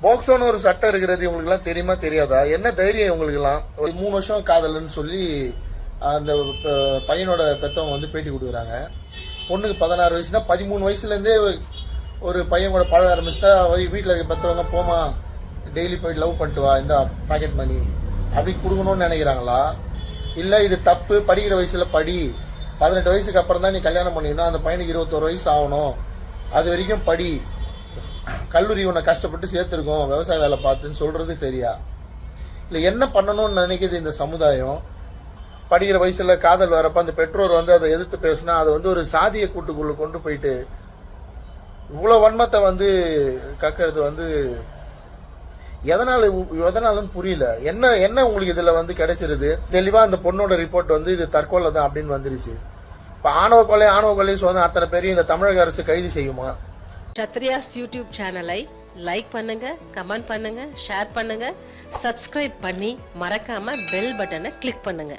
போக்சோன்னு ஒரு சட்டம் இருக்கிறது இவங்களுக்குலாம் தெரியுமா தெரியாதா? என்ன தைரியம் இவங்களுக்குலாம்? ஒரு 3 வருஷம் காதல்னு சொல்லி அந்த பையனோட பெற்றவங்க வந்து பேட்டி கொடுக்குறாங்க. பொண்ணுக்கு 16 வயசுனா 13 வயசுலேருந்தே ஒரு பையன் கூட பழக ஆரம்பிச்சுட்டா வீட்டில் இருக்க பெற்றவங்க போமா டெய்லி போயிட்டு லவ் பண்ணிட்டு வா இந்த பாக்கெட் மணி அப்படி கொடுக்கணும்னு நினைக்கிறாங்களா? இல்லை இது தப்பு, படிக்கிற வயசில் படி, 18 வயசுக்கு அப்புறம் தான் நீ கல்யாணம் பண்ணிக்கணும், அந்த பையனுக்கு 21 வயசு ஆகணும், அது வரைக்கும் படி, கல்லூரி உன்னை கஷ்டப்பட்டு சேர்த்துருக்கோம் விவசாய வேலை பார்த்துன்னு சொல்றது சரியா? இல்லை என்ன பண்ணணும்னு நினைக்கிது இந்த சமுதாயம்? படிக்கிற வயசுல காதல் வரப்ப அந்த பெற்றோர் வந்து அதை எதிர்த்து பேசினா அதை வந்து ஒரு சாதிய கூட்டுக்குள்ள கொண்டு போயிட்டு இவ்வளவு வன்மத்தை வந்து கக்கிறது வந்து எதனாலன்னு புரியல. என்ன உங்களுக்கு இதுல வந்து கிடைச்சிருது? தெளிவா அந்த பொண்ணோட ரிப்போர்ட் வந்து இது தற்கொலை தான் அப்படின்னு வந்துருச்சு. இப்ப ஆணவ கொலை சொன்ன அத்தனை பேரையும் இந்த தமிழக அரசு கைது செய்யுமா? க்ஷத்ரியாஸ் யூடியூப் சேனலை லைக் பண்ணுங்க, கமெண்ட் பண்ணுங்க, ஷேர் பண்ணுங்க, சப்ஸ்கிரைப் பண்ணி மறக்காம பெல் பட்டனை கிளிக் பண்ணுங்க.